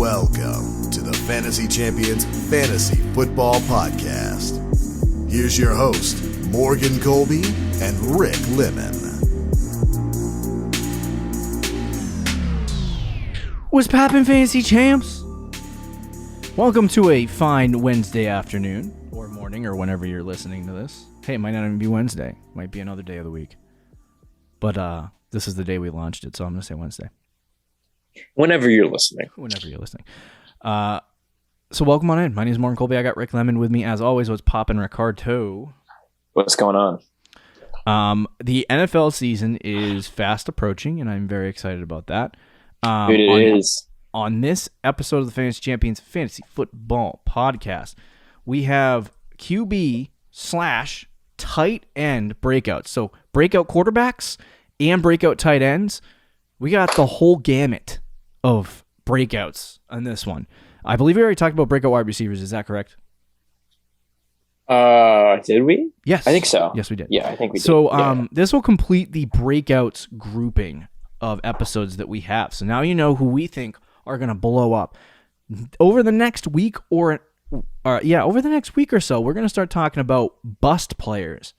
Welcome to the Fantasy Champions Fantasy Football Podcast. Here's your host, Morgan Colby and Rick Lemon. What's poppin', Fantasy Champs? Welcome to a fine Wednesday afternoon, or morning, or whenever you're listening to this. Hey, it might not even be Wednesday. Might be another day of the week. But this is the day we launched it, so I'm going to say Wednesday. Whenever you're listening. So welcome on in. My name is Morgan Colby. I got Rick Lemon with me. As always, what's poppin', Ricardo? What's going on? The NFL season is fast approaching, and I'm very excited about that. It is. On this episode of the Fantasy Champions Fantasy Football Podcast, we have QB/tight end breakouts. So breakout quarterbacks and breakout tight ends. We got the whole gamut of breakouts on this one. I believe we already talked about breakout wide receivers. Is that correct? Did we? Yes. I think so. Yes, we did. Yeah, I think we did. So this will complete the breakouts grouping of episodes that we have. So now you know who we think are going to blow up. Over the next week over the next week or so, we're going to start talking about bust players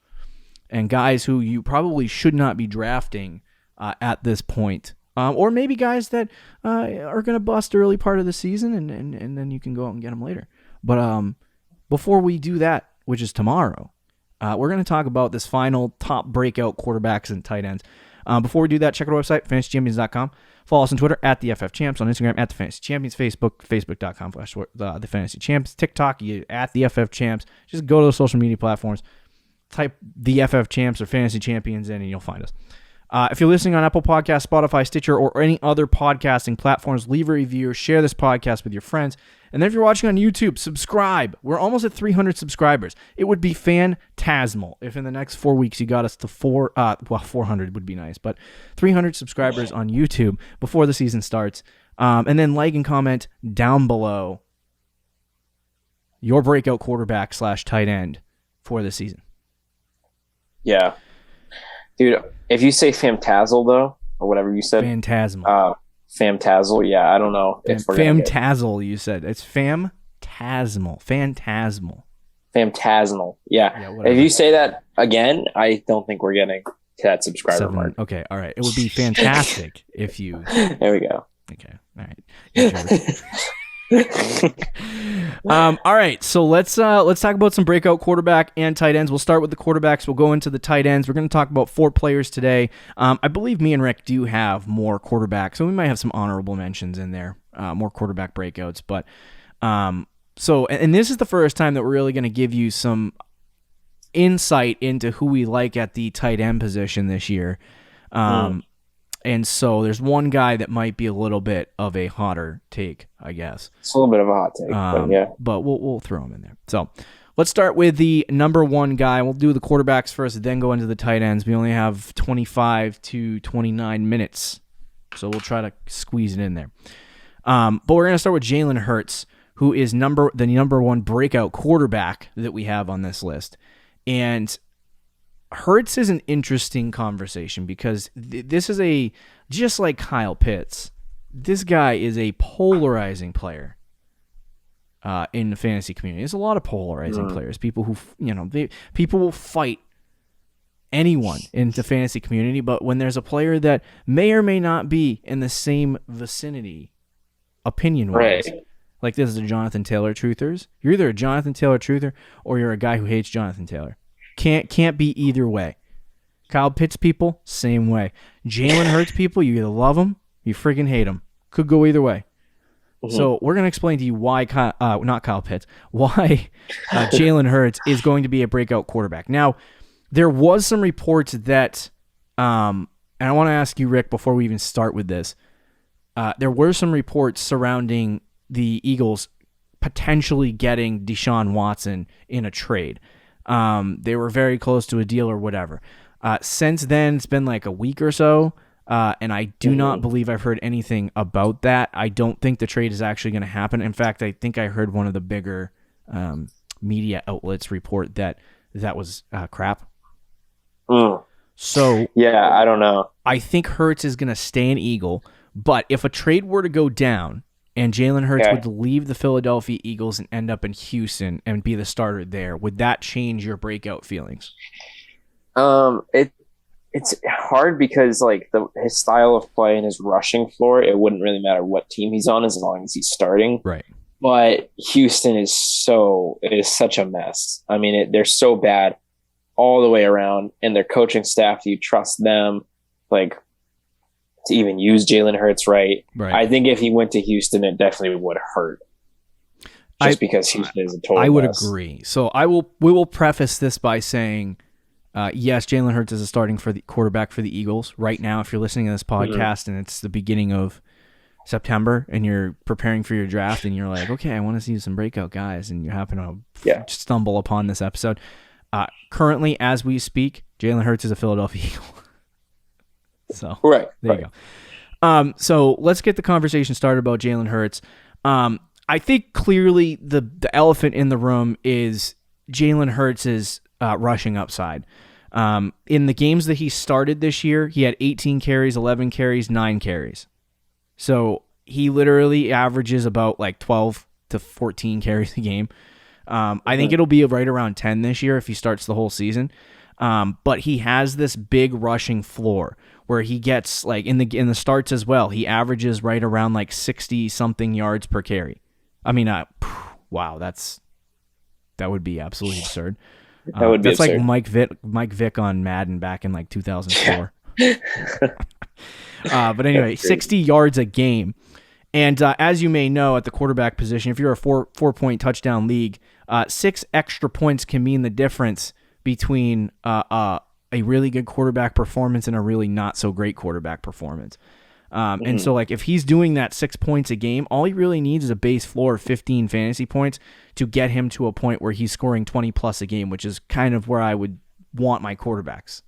and guys who you probably should not be drafting at this point. Or maybe guys that are going to bust early part of the season and then you can go out and get them later. But before we do that, which is tomorrow, we're going to talk about this final top breakout quarterbacks and tight ends. Before we do that, check out our website, fantasychampions.com. Follow us on Twitter, at the FFChamps, on Instagram, at the Fantasy Champions, facebook.com/the Fantasy Champs, TikTok, at the FFChamps. Just go to the social media platforms, type the FFChamps or Fantasy Champions in, and you'll find us. If you're listening on Apple Podcasts, Spotify, Stitcher, or any other podcasting platforms, leave a review, share this podcast with your friends. And then if you're watching on YouTube, subscribe. We're almost at 300 subscribers. It would be phantasmal if in the next 4 weeks you got us to 400 would be nice, but 300 subscribers on YouTube before the season starts. And then like and comment down below your breakout quarterback/tight end for the season. Yeah. Dude, if you say Phantasmal, though, or whatever you said. Phantasmal. Phantasmal, yeah, I don't know. Phantasmal, you said. It's Phantasmal. Phantasmal, yeah. If you say that again, I don't think we're getting to that subscriber mark. Okay, all right. It would be fantastic if you... There we go. Okay, all right. All right, so let's talk about some breakout quarterback and tight ends. We'll start with the quarterbacks. We'll go into the tight ends. We're going to talk about 4 players today. I believe me and Rick do have more quarterbacks, so we might have some honorable mentions in there, more quarterback breakouts. But and this is the first time that we're really going to give you some insight into who we like at the tight end position this year. And so there's one guy that might be a little bit of a hotter take, I guess. It's a little bit of a hot take, but yeah. But we'll throw him in there. So let's start with the number one guy. We'll do the quarterbacks first, then go into the tight ends. We only have 25 to 29 minutes, so we'll try to squeeze it in there. But we're going to start with Jalen Hurts, who is the number one breakout quarterback that we have on this list. And Hurts is an interesting conversation because this is just like Kyle Pitts, this guy is a polarizing player in the fantasy community. There's a lot of polarizing players, people who, people will fight anyone in the fantasy community, but when there's a player that may or may not be in the same vicinity opinion-wise, right. Like this is a Jonathan Taylor truthers, you're either a Jonathan Taylor truther or you're a guy who hates Jonathan Taylor. Can't be either way. Kyle Pitts people, same way. Jalen Hurts people, you either love him, you freaking hate him. Could go either way. Mm-hmm. So we're going to explain to you why, not Kyle Pitts, why Jalen Hurts is going to be a breakout quarterback. Now, there was some reports that, and I want to ask you, Rick, before we even start with this, there were some reports surrounding the Eagles potentially getting Deshaun Watson in a trade. They were very close to a deal or whatever. Since then, it's been like a week or so, and I do not believe I've heard anything about that. I don't think the trade is actually going to happen. In fact, I think I heard one of the bigger media outlets report that was crap. So yeah, I don't know. I think Hurts is going to stay an Eagle, but if a trade were to go down, and Jalen Hurts would leave the Philadelphia Eagles and end up in Houston and be the starter there, would that change your breakout feelings? It's hard because like his style of play and his rushing floor, it wouldn't really matter what team he's on as long as he's starting. Right. But Houston is such a mess. I mean, they're so bad all the way around, and their coaching staff, do you trust them? Like, to even use Jalen Hurts right. I think if he went to Houston, it definitely would hurt. Because Houston is a total I would mess. agree. So we will preface this by saying, yes, Jalen Hurts is a starting for the quarterback for the Eagles right now. If you're listening to this podcast and it's the beginning of September and you're preparing for your draft and you're like, okay, I want to see some breakout guys, and you happen to stumble upon this episode. Currently, as we speak, Jalen Hurts is a Philadelphia Eagle. So there you go. So let's get the conversation started about Jalen Hurts. I think clearly the elephant in the room is Jalen Hurts' rushing upside. In the games that he started this year, he had 18 carries, 11 carries, 9 carries. So he literally averages about like 12 to 14 carries a game. I think it'll be right around 10 this year if he starts the whole season. But he has this big rushing floor where he gets, like, in the starts as well, he averages right around like 60 something yards per carry. I mean, wow, that would be absolutely absurd. That would be that's absurd. Like Mike Vick on Madden back in like 2004. But anyway, 60 yards a game. And as you may know, at the quarterback position, if you're a four-point touchdown league, 6 extra points can mean the difference between a really good quarterback performance and a really not so great quarterback performance. And so, like, if he's doing that 6 points a game, all he really needs is a base floor of 15 fantasy points to get him to a point where he's scoring 20 plus a game, which is kind of where I would want my quarterbacks,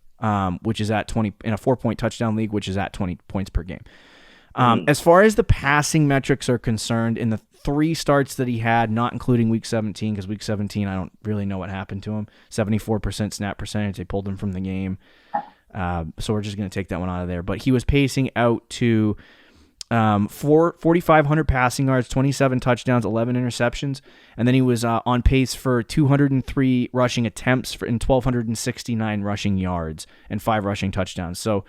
which is at 20 in a 4-point touchdown league, which is at 20 points per game. As far as the passing metrics are concerned, in the 3 starts that he had, not including Week 17, because Week 17, I don't really know what happened to him. 74% snap percentage, they pulled him from the game. So we're just going to take that one out of there. But he was pacing out to 4,500 passing yards, 27 touchdowns, 11 interceptions. And then he was on pace for 203 rushing attempts and 1,269 rushing yards and 5 rushing touchdowns. So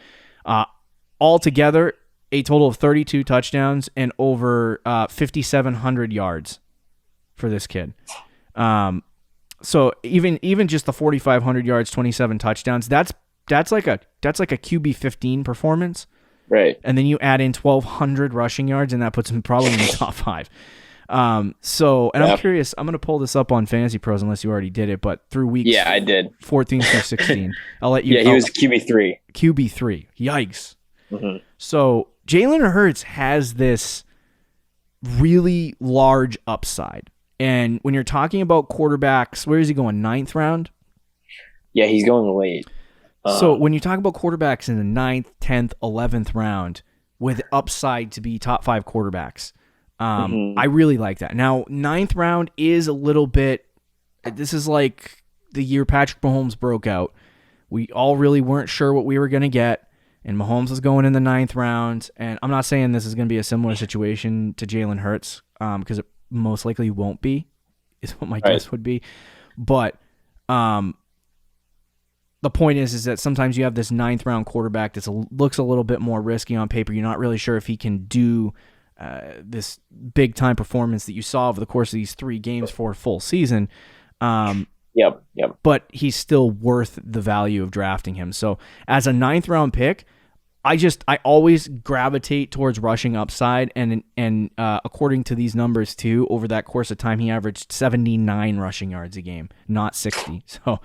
altogether, a total of 32 touchdowns and over 5,700 yards for this kid. So even just the 4,500 yards, 27 touchdowns, that's like a QB 15 performance. Right. And then you add in 1,200 rushing yards, and that puts him probably in the top 5. I'm curious, I'm going to pull this up on Fantasy Pros unless you already did it, but through weeks I did. 14 through 16. I'll let you. Yeah, he was QB3. QB3. Yikes. Mm-hmm. So Jalen Hurts has this really large upside. And when you're talking about quarterbacks, where is he going? 9th round? Yeah, he's going late. So when you talk about quarterbacks in the 9th, 10th, 11th round with upside to be top 5 quarterbacks, I really like that. Now, 9th round is a little bit, this is like the year Patrick Mahomes broke out. We all really weren't sure what we were going to get, and Mahomes was going in the 9th round. And I'm not saying this is going to be a similar situation to Jalen Hurts, because it most likely won't be, is what my guess would be. But the point is that sometimes you have this 9th round quarterback that looks a little bit more risky on paper. You're not really sure if he can do this big time performance that you saw over the course of these 3 games for a full season. Yep. But he's still worth the value of drafting him. So as a 9th round pick, I always gravitate towards rushing upside, and according to these numbers too, over that course of time, he averaged 79 rushing yards a game, not 60. So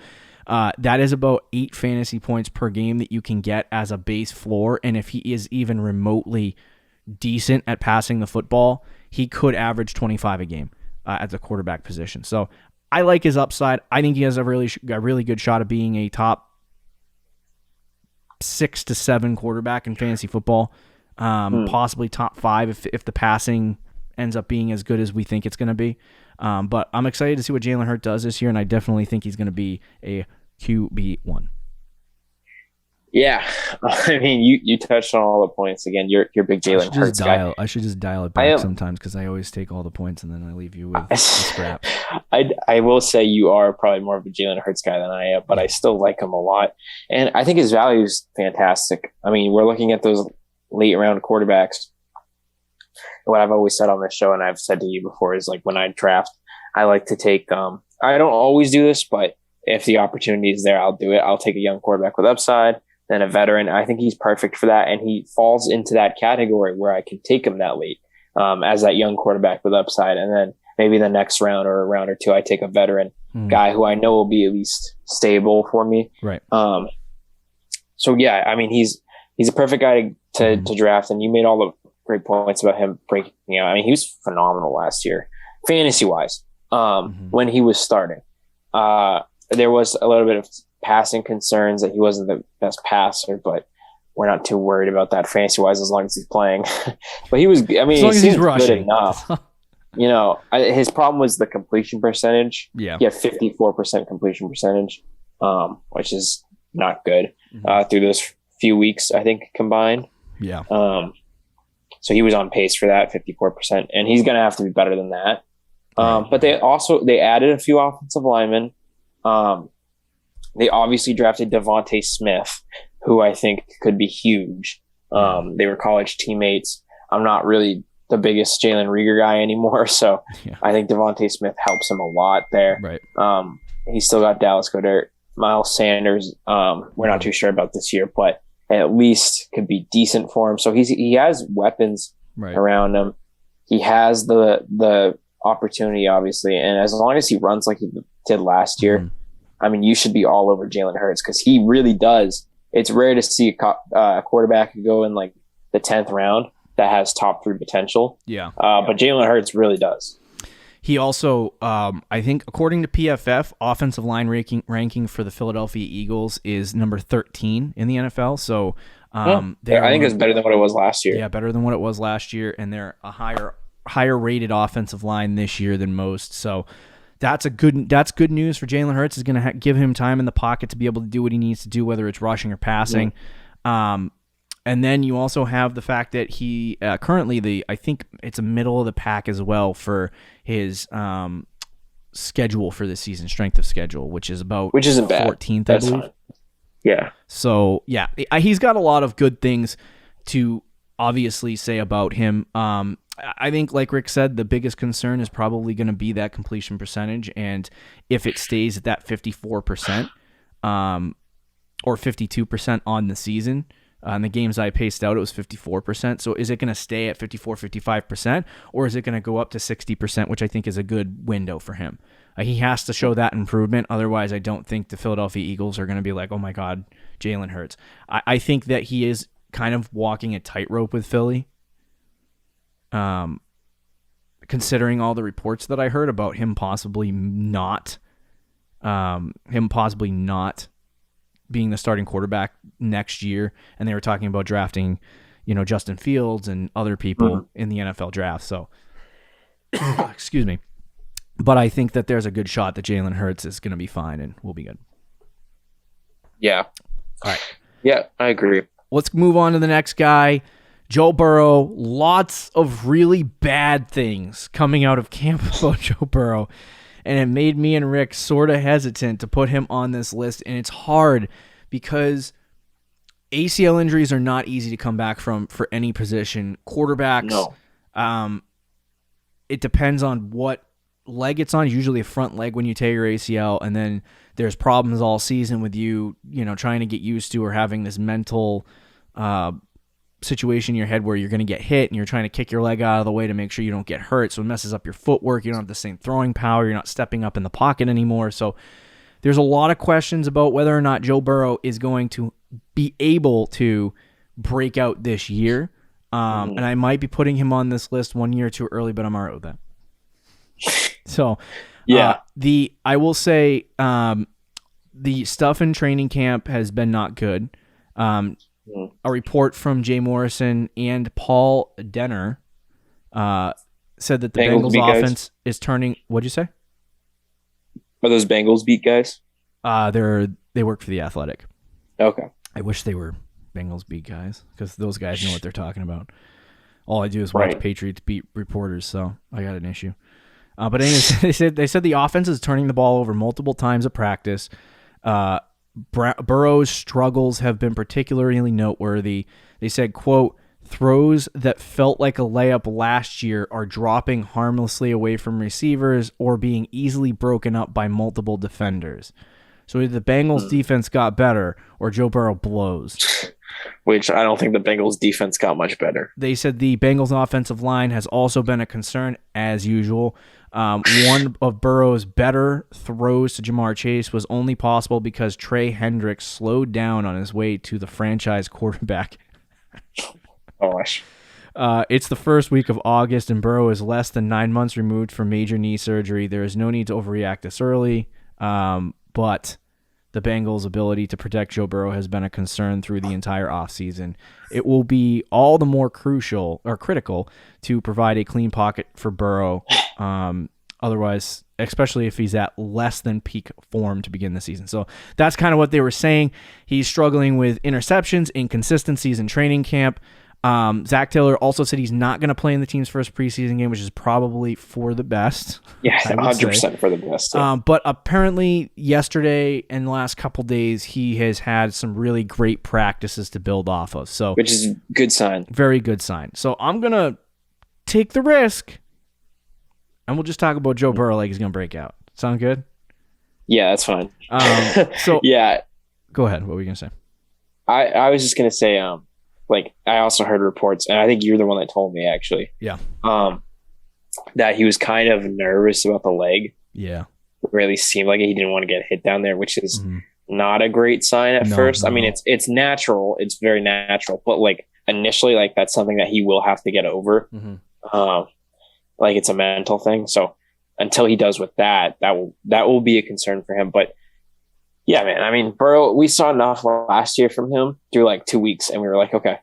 that is about 8 fantasy points per game that you can get as a base floor. And if he is even remotely decent at passing the football, he could average 25 a game at the quarterback position. So I like his upside. I think he has a really good shot of being a top 6 to 7 quarterback in fantasy football, possibly top 5 if the passing ends up being as good as we think it's going to be. But I'm excited to see what Jalen Hurts does this year, and I definitely think he's going to be a QB1. Yeah, I mean, you touched on all the points again. You're big Jalen Hurts guy. I should just dial it back sometimes because I always take all the points and then I leave you with the scraps. I will say you are probably more of a Jalen Hurts guy than I am, but I still like him a lot, and I think his value is fantastic. I mean, we're looking at those late round quarterbacks. What I've always said on this show, and I've said to you before, is like when I draft, I like to take. I don't always do this, but if the opportunity is there, I'll do it. I'll take a young quarterback with upside. Than a veteran. I think he's perfect for that, and he falls into that category where I can take him that late as that young quarterback with upside, and then maybe the next round or a round or two, I take a veteran guy who I know will be at least stable for me. Right. So yeah, I mean he's a perfect guy to draft, and you made all the great points about him breaking out. I mean he was phenomenal last year, fantasy wise, when he was starting. There was a little bit of passing concerns that he wasn't the best passer, but we're not too worried about that fantasy wise as long as he's playing. But he was, I mean, as long as he's rushing. Good enough. You know, his problem was the completion percentage. Yeah. He had 54% completion percentage, which is not good through those few weeks, I think, combined. Yeah. So he was on pace for that 54%, and he's going to have to be better than that. But they added a few offensive linemen. They obviously drafted Devonte Smith, who I think could be huge. They were college teammates. I'm not really the biggest Jalen Reagor guy anymore, so I think Devonte Smith helps him a lot there. Right. He's still got Dallas Goddard, Miles Sanders. We're not too sure about this year, but at least could be decent for him. So he has weapons around him. He has the opportunity, obviously, and as long as he runs like he did last year. I mean, you should be all over Jalen Hurts because he really does. It's rare to see a quarterback go in like the 10th round that has top 3 potential. Yeah. But Jalen Hurts really does. He also, I think, according to PFF, offensive line ranking for the Philadelphia Eagles is number 13 in the NFL. So I think it's better than what it was last year. Yeah, better than what it was last year, and they're a higher rated offensive line this year than most. So. That's good news for Jalen Hurts. Is going to give him time in the pocket to be able to do what he needs to do, whether it's rushing or passing. And then you also have the fact that he currently I think it's a middle of the pack as well for his schedule for this season, strength of schedule, which isn't bad. 14th, I believe. Fine. Yeah. So yeah, he's got a lot of good things to obviously say about him. I think, like Rick said, the biggest concern is probably going to be that completion percentage, and if it stays at that 54% or 52% on the season, in the games I paced out, it was 54%. So is it going to stay at 54, 55%, or is it going to go up to 60%, which I think is a good window for him? He has to show that improvement. Otherwise, I don't think the Philadelphia Eagles are going to be like, oh my God, Jalen Hurts. I think that he is kind of walking a tightrope with Philly. Considering all the reports that I heard about him possibly not being the starting quarterback next year, and they were talking about drafting, Justin Fields and other people in the NFL draft. So, excuse me, but I think that there's a good shot that Jalen Hurts is going to be fine and will be good. Yeah. All right. Yeah, I agree. Let's move on to the next guy. Joe Burrow, lots of really bad things coming out of camp about Joe Burrow, and it made me and Rick sort of hesitant to put him on this list, and it's hard because ACL injuries are not easy to come back from for any position. Quarterbacks, no. It depends on what leg it's on, usually a front leg when you tear your ACL, and then there's problems all season with you, trying to get used to or having this mental situation in your head where you're going to get hit and you're trying to kick your leg out of the way to make sure you don't get hurt. So it messes up your footwork. You don't have the same throwing power. You're not stepping up in the pocket anymore. So there's a lot of questions about whether or not Joe Burrow is going to be able to break out this year. And I might be putting him on this list 1 year too early, but I'm all right with that. So yeah, I will say the stuff in training camp has been not good. A report from Jay Morrison and Paul Denner said that the Bengals offense is turning. What'd you say? Are those Bengals beat guys? They work for The Athletic. Okay. I wish they were Bengals beat guys because those guys know what they're talking about. All I do is watch Patriots beat reporters, so I got an issue. But anyways, they said the offense is turning the ball over multiple times at practice. Burrow's struggles have been particularly noteworthy. They said, quote, throws that felt like a layup last year are dropping harmlessly away from receivers or being easily broken up by multiple defenders. So either the Bengals defense got better or Joe Burrow blows. Which I don't think the Bengals defense got much better. They said the Bengals offensive line has also been a concern, as usual. One of Burrow's better throws to Jamar Chase was only possible because Trey Hendricks slowed down on his way to the franchise quarterback. Gosh. It's the first week of August, and Burrow is less than 9 months removed from major knee surgery. There is no need to overreact this early, but the Bengals' ability to protect Joe Burrow has been a concern through the entire offseason. It will be all the more crucial or critical to provide a clean pocket for Burrow. Otherwise, especially if he's at less than peak form to begin the season. So that's kind of what they were saying. He's struggling with interceptions, inconsistencies in training camp. Zach Taylor also said he's not going to play in the team's first preseason game, which is probably for the best. Yeah, 100% for the best. Yeah. But apparently yesterday and the last couple days, he has had some really great practices to build off of. So, which is a good sign. Very good sign. So I'm going to take the risk, and we'll just talk about Joe Burrow like he's going to break out. Sound good? Yeah, that's fine. So yeah. Go ahead. What were you going to say? I was just going to say, like, I also heard reports, and I think you're the one that told me, actually. Yeah. That he was kind of nervous about the leg. Yeah. It really seemed like he didn't want to get hit down there, which is not a great sign at first. I mean, it's natural. It's very natural. But, like, initially, like, that's something that he will have to get over. Like, it's a mental thing. So until he does with that will be a concern for him. But, yeah, man, I mean, Burrow, we saw enough last year from him through like 2 weeks, and we were like, okay,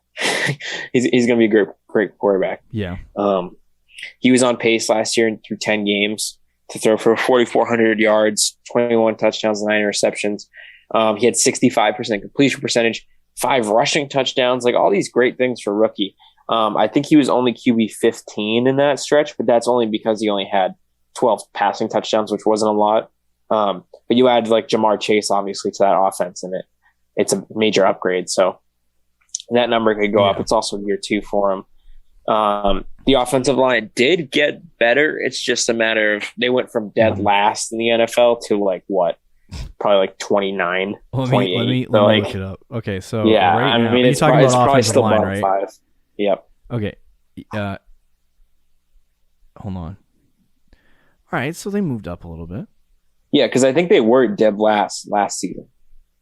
he's going to be a great quarterback. Yeah. He was on pace last year through 10 games to throw for 4,400 yards, 21 touchdowns, 9 interceptions. He had 65% completion percentage, 5 rushing touchdowns, like all these great things for a rookie. I think he was only QB 15 in that stretch, but that's only because he only had 12 passing touchdowns, which wasn't a lot. But you add like Jamar Chase obviously to that offense, and it's a major upgrade. So that number could go up. It's also year 2 for him. The offensive line did get better. It's just a matter of they went from dead last in the NFL to like what? Probably like 29, 28. Let me look it up. Okay, so yeah, right I now, mean, it's talking about offensive still line, right? 5. Yep. Okay. Hold on. All right, so they moved up a little bit. Yeah, because I think they were dead last season.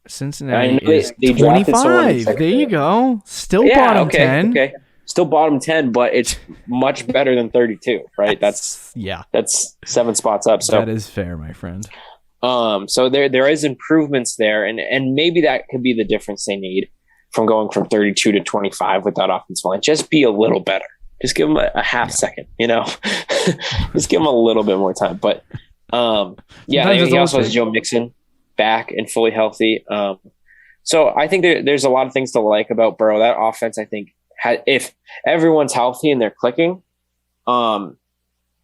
Cincinnati is 25. There you go. Still bottom 10. Okay. Still bottom 10, but it's much better than 32, right? That's 7 spots up. So that is fair, my friend. So there is improvements there, and maybe that could be the difference they need from going from 32 to 25 with that offensive line. Just be a little better. Just give them a half second, Just give them a little bit more time. But he also has Joe Mixon back and fully healthy. So I think there's a lot of things to like about Burrow. That offense, I think, if everyone's healthy and they're clicking,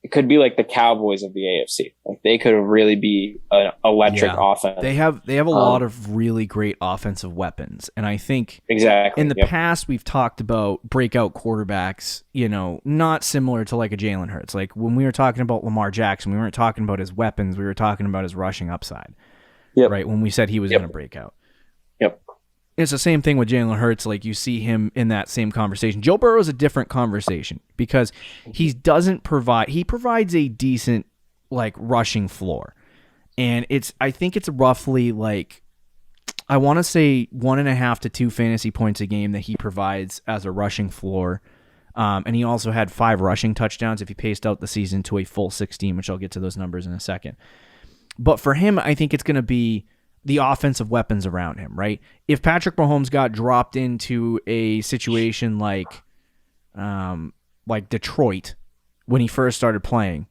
it could be like the Cowboys of the AFC. Like they could really be an electric offense. They have a lot of really great offensive weapons, and I think exactly in the past we've talked about breakout quarterbacks. Not similar to like a Jalen Hurts. Like when we were talking about Lamar Jackson, we weren't talking about his weapons. We were talking about his rushing upside. Yep. Right when we said he was going to break out. Yep. It's the same thing with Jalen Hurts. Like you see him in that same conversation. Joe Burrow is a different conversation because he provides a decent like rushing floor. And I think it's roughly like, I want to say 1.5 to 2 fantasy points a game that he provides as a rushing floor. And he also had 5 rushing touchdowns if he paced out the season to a full 16, which I'll get to those numbers in a second. But for him, I think it's going to be the offensive weapons around him, right? If Patrick Mahomes got dropped into a situation like Detroit when he first started playing,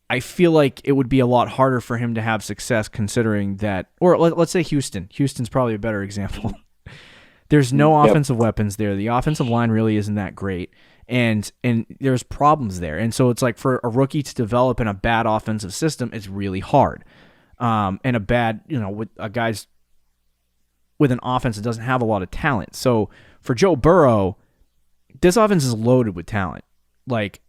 I feel like it would be a lot harder for him to have success considering that, or let's say Houston. Houston's probably a better example. There's no offensive weapons there. The offensive line really isn't that great. And there's problems there. And so it's like for a rookie to develop in a bad offensive system, it's really hard. And a bad, with a guy's with an offense that doesn't have a lot of talent. So for Joe Burrow, this offense is loaded with talent. Like,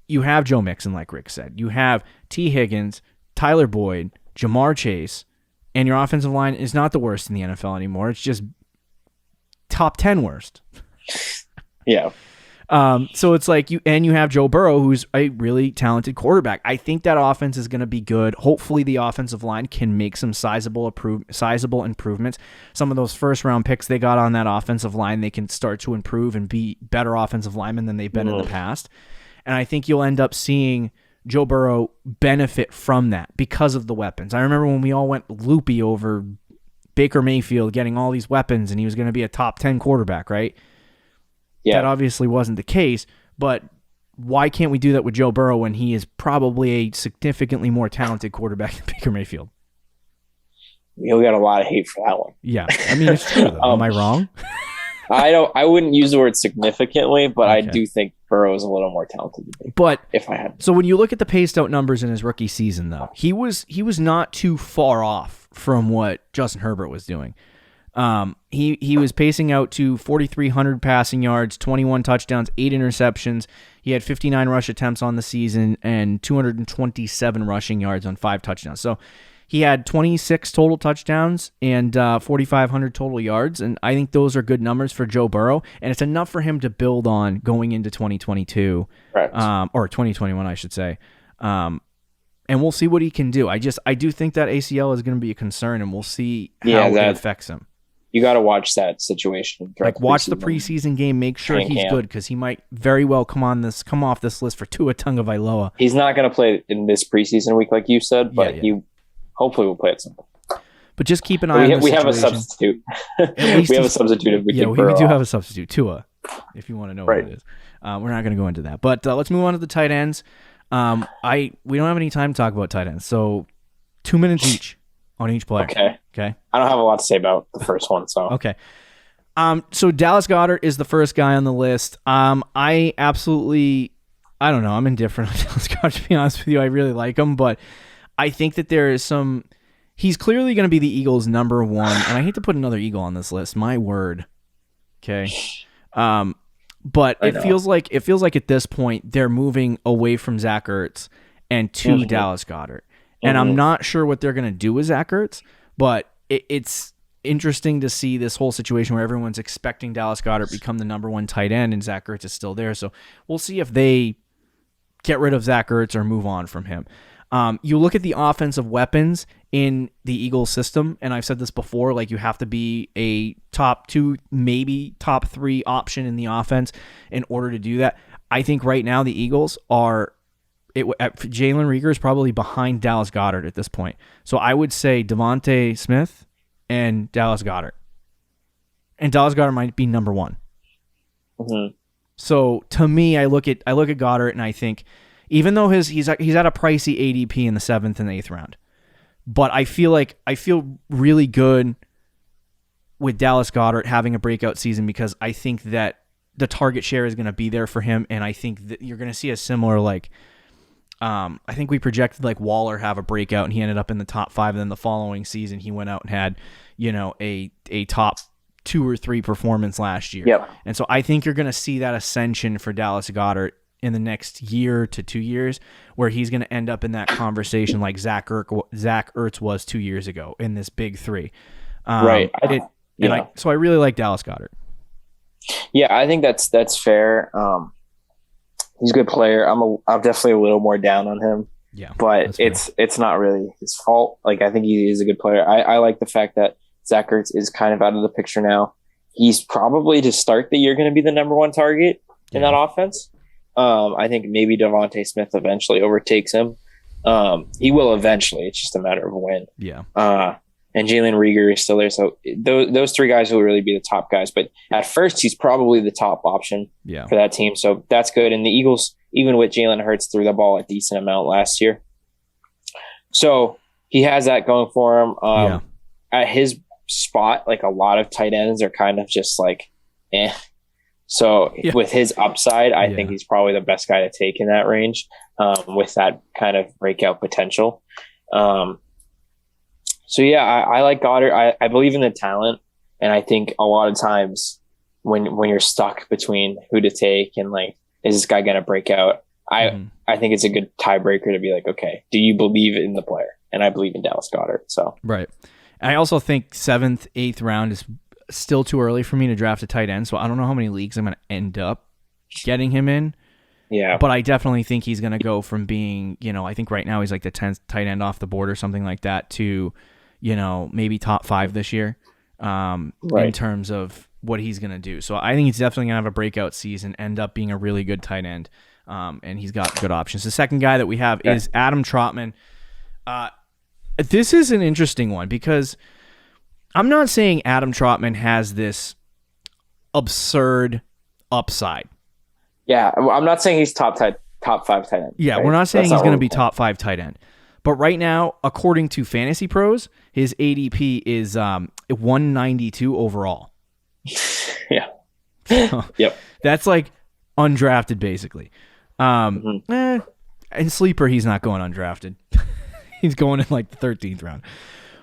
you have Joe Mixon, like Rick said. You have T. Higgins, Tyler Boyd, Jamar Chase, and your offensive line is not the worst in the NFL anymore. It's just top 10 worst. Yeah. So it's like you have Joe Burrow, who's a really talented quarterback. I think that offense is going to be good. Hopefully the offensive line can make some sizable improvements. Some of those first round picks they got on that offensive line, they can start to improve and be better offensive linemen than they've been in the past. And I think you'll end up seeing Joe Burrow benefit from that because of the weapons. I remember when we all went loopy over Baker Mayfield getting all these weapons and he was going to be a top 10 quarterback, right? Yeah. That obviously wasn't the case, but why can't we do that with Joe Burrow when he is probably a significantly more talented quarterback than Baker Mayfield? We got a lot of hate for that one. Yeah. I mean, it's true, though. Am I wrong? I wouldn't use the word significantly, but okay. I do think Burrow is a little more talented than me. But if I had, so when you look at the paced out numbers in his rookie season, though, he was not too far off from what Justin Herbert was doing. He was pacing out to 4,300 passing yards, 21 touchdowns, 8 interceptions. He had 59 rush attempts on the season and 227 rushing yards on 5 touchdowns. So he had 26 total touchdowns and 4,500 total yards, and I think those are good numbers for Joe Burrow, and it's enough for him to build on going into 2022, right. Or 2021, I should say. And we'll see what he can do. I do think that ACL is going to be a concern, and we'll see how it affects him. You got to watch that situation. Like, watch the preseason game. Make sure he's good, because he might very well come off this list for Tua Tagovailoa. He's not going to play in this preseason week, like you said, but he hopefully will play at some point. But just keep an eye on the situation. We have a substitute. We have a substitute. We do have a substitute, Tua, if you want to know what it is. We're not going to go into that. But let's move on to the tight ends. We don't have any time to talk about tight ends, so 2 minutes each on each player. Okay. I don't have a lot to say about the first one, so. Okay. So Dallas Goddard is the first guy on the list. I don't know. I'm indifferent on Dallas Goddard, to be honest with you. I really like him, but I think that there is he's clearly going to be the Eagles' number one, and I hate to put another Eagle on this list. My word. Okay. But it feels like at this point they're moving away from Zach Ertz and to Dallas Goddard. And I'm not sure what they're going to do with Zach Ertz, but it's interesting to see this whole situation where everyone's expecting Dallas Goddard become the number one tight end and Zach Ertz is still there. So we'll see if they get rid of Zach Ertz or move on from him. You look at the offensive weapons in the Eagles system, and I've said this before, like, you have to be a top 2, maybe top 3 option in the offense in order to do that. I think right now the Eagles are Jalen Reagor is probably behind Dallas Goddard at this point. So I would say Devonte Smith and Dallas Goddard. And Dallas Goddard might be number 1. Mm-hmm. So to me, I look at Goddard and I think, even though he's at a pricey ADP in the 7th and 8th round, but I feel really good with Dallas Goddard having a breakout season, because I think that the target share is going to be there for him, and I think that you're going to see a similar, like, I think we projected like Waller have a breakout and he ended up in the top 5, and then the following season he went out and had, a top 2 or 3 performance last year. Yep. And so I think you're going to see that ascension for Dallas Goddard in the next year to 2 years, where he's going to end up in that conversation like Zach Ertz was 2 years ago in this big 3. Right. So I really like Dallas Goddard. Yeah, I think that's fair. He's a good player. I'm definitely a little more down on him. Yeah, but it's not really his fault. Like, I think he is a good player. I like the fact that Zach Ertz is kind of out of the picture now. He's probably, to start the year, going to be the number 1 target in that offense. I think maybe Devonte Smith eventually overtakes him. He will eventually. It's just a matter of when. Yeah. And Jalen Reagor is still there. So those 3 guys will really be the top guys. But at first, he's probably the top option for that team. So that's good. And the Eagles, even with Jalen Hurts, threw the ball a decent amount last year. So he has that going for him. At his spot, like a lot of tight ends are kind of just like, eh. So with his upside, I think he's probably the best guy to take in that range, with that kind of breakout potential. I like Goddard. I believe in the talent, and I think a lot of times when you're stuck between who to take and like, is this guy going to break out? I think it's a good tiebreaker to be like, okay, do you believe in the player? And I believe in Dallas Goddard. So right. I also think 7th, 8th round is still too early for me to draft a tight end. So I don't know how many leagues I'm going to end up getting him in. Yeah. But I definitely think he's going to go from being, I think right now he's like the 10th tight end off the board or something like that to, maybe top 5 this year in terms of what he's going to do. So I think he's definitely going to have a breakout season, end up being a really good tight end. And he's got good options. The second guy that we have is Adam Trotman. This is an interesting one because I'm not saying Adam Trotman has this absurd upside. Yeah, I'm not saying he's top 5 tight end. Yeah, right? We're not saying he's going to be top 5 tight end. But right now, according to Fantasy Pros, his ADP is 192 overall. Yeah. Yep. That's like undrafted, basically. In Sleeper, he's not going undrafted. He's going in like the 13th round.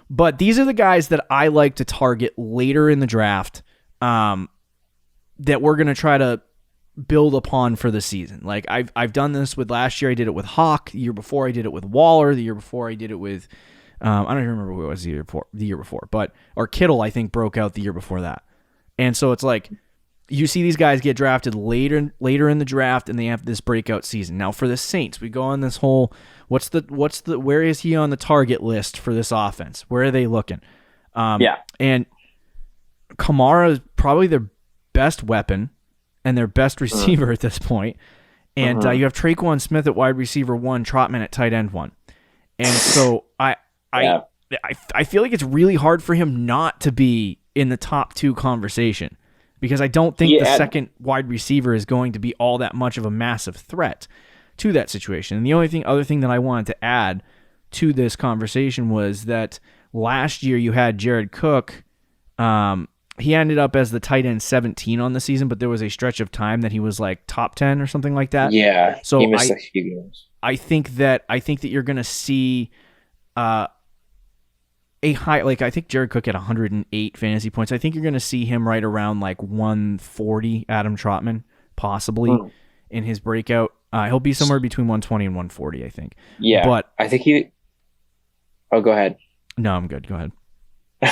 But these are the guys that I like to target later in the draft that we're going to try to build upon for the season. Like I've done this with last year. I did it with Hawk. The year before I did it with Waller. The year before I did it with I don't even remember who it was the year before. But or Kittle, I think, broke out the year before that. And so it's like you see these guys get drafted later in the draft, and they have this breakout season. Now for the Saints, we go on this whole where is he on the target list for this offense? Where are they looking? And Kamara is probably their best weapon and their best receiver at this point. And you have Traquan Smith at wide receiver 1, Trotman at tight end 1. And so I feel like it's really hard for him not to be in the top 2 conversation, because I don't think the second wide receiver is going to be all that much of a massive threat to that situation. And the other thing that I wanted to add to this conversation was that last year you had Jared Cook. He ended up as the tight end 17 on the season, but there was a stretch of time that he was like top 10 or something like that. Yeah. So he missed a few games. I think that you're going to see a high, like I think Jared Cook had 108 fantasy points. I think you're going to see him right around like 140, Adam Trotman, possibly in his breakout. He'll be somewhere between 120 and 140, I think. Yeah. But I think Oh, go ahead. No, I'm good. Go ahead.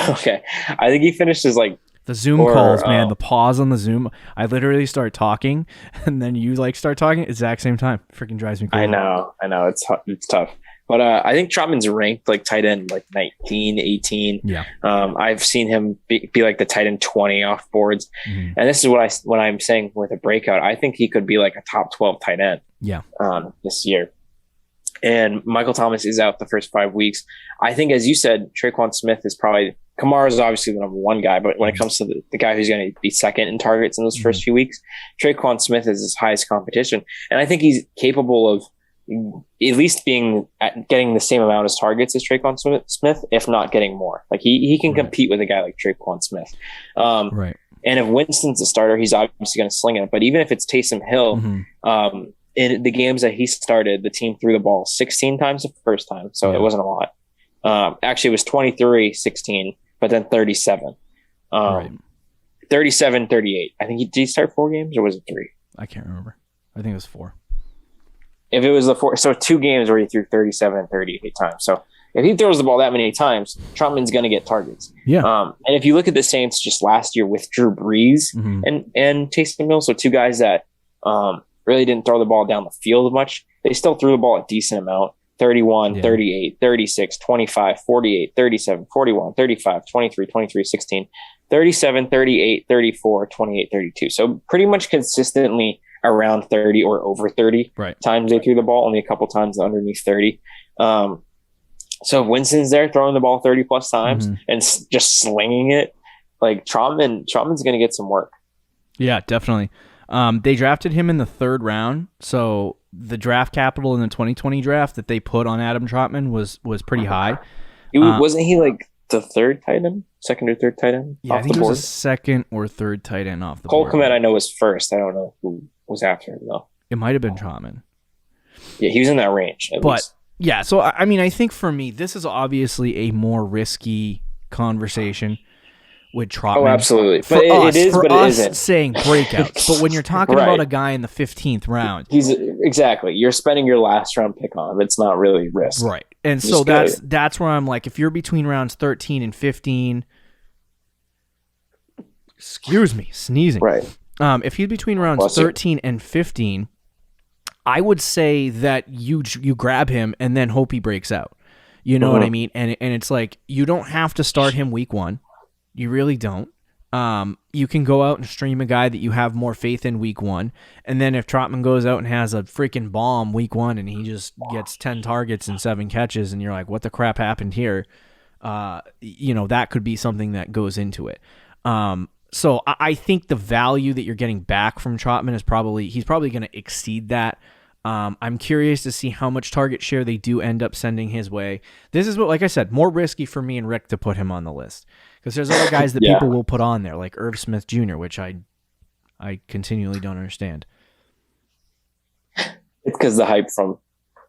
Okay. I think he finishes like the Zoom calls, man. The pause on the Zoom. I literally start talking, and then you like start talking at the exact same time. Freaking drives me crazy. I know. It's tough. But I think Trotman's ranked like tight end like 19, 18. Yeah. I've seen him be like the tight end 20 off boards. And this is what I'm saying with a breakout. I think he could be like a top 12 tight end. Yeah. This year. And Michael Thomas is out the first 5 weeks. I think, as you said, Traquan Smith is probably – Kamara is obviously the number 1 guy, but when it comes to the guy who's going to be second in targets in those first few weeks, Traquan Smith is his highest competition. And I think he's capable of at least getting the same amount as targets as Traquan Smith, if not getting more. Like he can compete with a guy like Traquan Smith. Right. And if Winston's a starter, he's obviously going to sling it. But even if it's Taysom Hill, in the games that he started, the team threw the ball 16 times the first time, so it wasn't a lot. Actually, it was 23-16, but then 37. 37-38. I think did he start 4 games, or was it 3? I can't remember. I think it was 4. If it was the 4, so 2 games where he threw 37 and 38 times. So if he throws the ball that many times, Trotman's going to get targets. Yeah. And if you look at the Saints just last year with Drew Brees and Taysom Hill, so 2 guys that really didn't throw the ball down the field much, they still threw the ball a decent amount. 31, 38, 36, 25, 48, 37, 41, 35, 23, 23, 16, 37, 38, 34, 28, 32. So pretty much consistently around 30 or over 30 times they threw the ball, only a couple times underneath 30. So if Winston's there throwing the ball 30 plus times and just slinging it, like Trotman's going to get some work. Yeah, definitely. They drafted him in the 3rd round, so the draft capital in the 2020 draft that they put on Adam Trotman was pretty high. Wasn't he like the 3rd tight end? second or third tight end Yeah, I off think the it was board. a second or third tight end off the Cole board. Kmet I know was first. I don't know who was after him though. It might have been Trotman. Yeah, he was in that range at least. Yeah, so I mean, I think for me, this is obviously a more risky conversation with Trotman. Oh, absolutely. For But us, it is, for but us it isn't. saying breakouts. But when you're talking Right. about a guy in the 15th round, He's exactly. You're spending your last round pick on him. It's not really risk. right? And Just so go. that's where I'm like, if you're between rounds 13 and 15, excuse me, sneezing. Right. If he's between rounds Bless you. 13 and 15, I would say that you grab him and then hope he breaks out. You know what I mean? And it's like, you don't have to start him week one. You really don't. You can go out and stream a guy that you have more faith in week one. And then if Trotman goes out and has a freaking bomb week one and he just gets 10 targets and 7 catches and you're like, what the crap happened here? That could be something that goes into it. So I think the value that you're getting back from Trotman is he's probably going to exceed that. I'm curious to see how much target share they do end up sending his way. This is what, like I said, more risky for me and Rick to put him on the list because there's other guys that people will put on there, like Irv Smith Jr., which I continually don't understand. It's because the hype from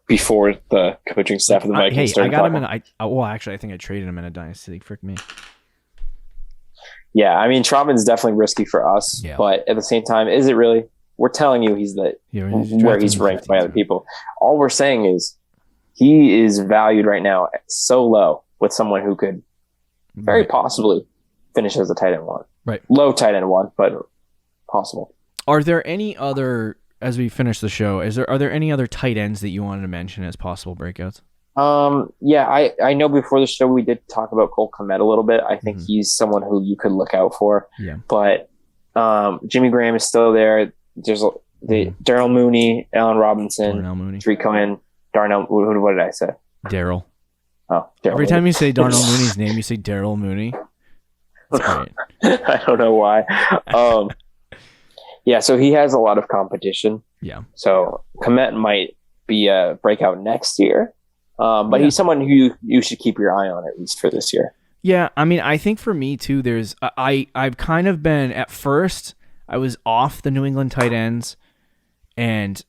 before the coaching staff of the Vikings Hey, I started got him talking. actually, I think I traded him in a dynasty league. Frick me. Yeah, I mean, Trotman's definitely risky for us, but at the same time, is it really? We're telling you he's where he's ranked by other people. All we're saying is he is valued right now so low with someone who could very possibly finish as a tight end one. Right. Low tight end one, but possible. Are there any other, as we finish the show, are there any other tight ends that you wanted to mention as possible breakouts? Yeah, I know before the show we did talk about Cole Kmet a little bit. I think he's someone who you could look out for. Yeah. But Jimmy Graham is still there. There's the Darryl Mooney, Allen Robinson, Darnell Mooney. Three Cohen, Darnell. What did I say? Daryl. Oh, Darryl Every time Mooney. you say Darnell Mooney's name, you say Daryl Mooney. That's great. I don't know why. Yeah, so he has a lot of competition. Yeah. So Kmet might be a breakout next year. But he's someone who you should keep your eye on at least for this year. Yeah, I mean, I think for me too, I've kind of been, at first, I was off the New England tight ends, and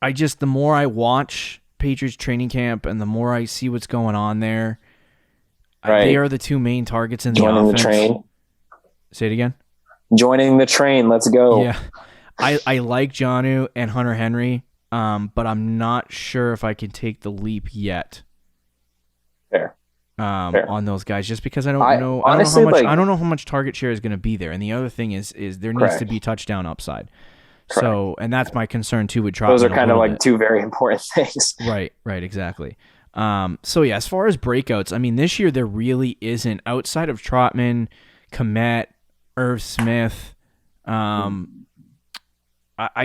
the more I watch Patriots training camp and the more I see what's going on there, they are the two main targets in the offense. Joining the train. Say it again. Joining the train. Let's go. Yeah. I like Jonnu and Hunter Henry, but I'm not sure if I can take the leap yet. Fair. On those guys, just because I don't know. Honestly, I don't know how much target share is going to be there. And the other thing is there needs to be touchdown upside. Correct. So, and that's my concern too with Trotman. Those are kind of like two very important things. Right, exactly. So yeah, as far as breakouts, I mean, this year there really isn't, outside of Trotman, Kmet, Irv Smith. I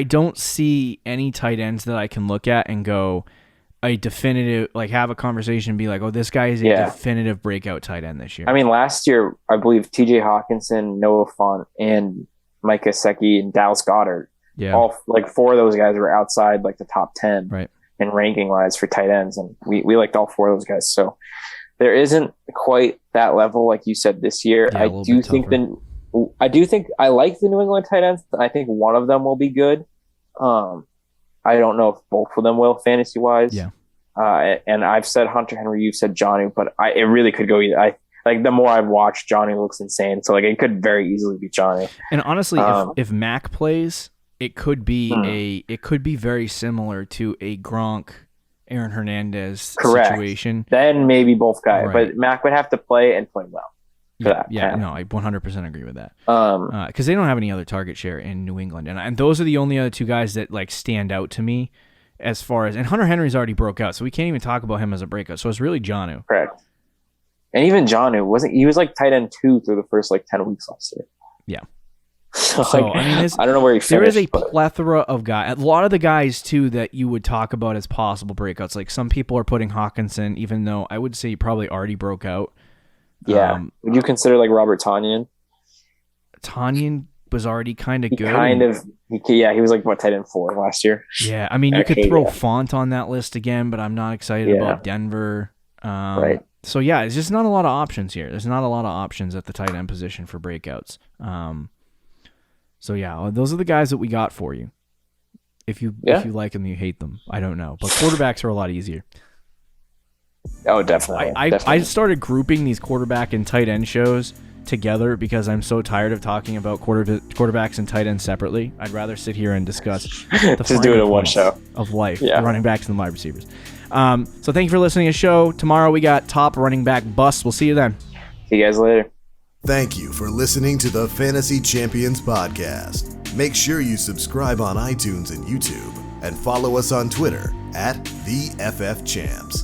don't see any tight ends that I can look at and go a definitive, like have a conversation and be like, oh, this guy is a definitive breakout tight end this year. I mean, last year, I believe TJ Hawkinson, Noah Fant, and Mike Gesicki and Dallas Goddard, all like four of those guys were outside like the top 10 in ranking wise for tight ends. And we liked all four of those guys. So there isn't quite that level, like you said, this year. I do think I like the New England tight ends. I think one of them will be good. I don't know if both of them will fantasy wise. Yeah. And I've said Hunter Henry, you've said Johnny, but it really could go either. Like the more I've watched, Johnny looks insane. So like it could very easily be Johnny. And honestly, if Mac plays, it could be very similar to a Gronk, Aaron Hernandez situation. Then maybe both guys, but Mac would have to play and play well. No, I 100% agree with that. Because they don't have any other target share in New England, and those are the only other two guys that like stand out to me as far as. And Hunter Henry's already broke out, so we can't even talk about him as a breakout. So it's really Jonnu. Correct. And even Jonnu was like tight end 2 through the first like 10 weeks last year. Yeah. So I mean, I don't know where he finished. There is a plethora of guys. A lot of the guys too that you would talk about as possible breakouts. Like some people are putting Hawkinson, even though I would say he probably already broke out. Yeah. Would you consider like Robert Tanyan? Tanyan was already kind of good. He was like tight end 4 last year. Yeah, I mean, you could throw Font on that list again, but I'm not excited about Denver. So yeah, it's just not a lot of options here. There's not a lot of options at the tight end position for breakouts. So yeah, those are the guys that we got for you. If you like them, you hate them. I don't know, but quarterbacks are a lot easier. Oh, definitely. I started grouping these quarterback and tight end shows together because I'm so tired of talking about quarterbacks and tight ends separately. I'd rather sit here and discuss the just do it in one show of life, the running backs and the wide receivers. So thank you for listening to the show. Tomorrow we got top running back busts. We'll see you then. See you guys later. Thank you for listening to the Fantasy Champions Podcast. Make sure you subscribe on iTunes and YouTube and follow us on Twitter @TheFFChamps.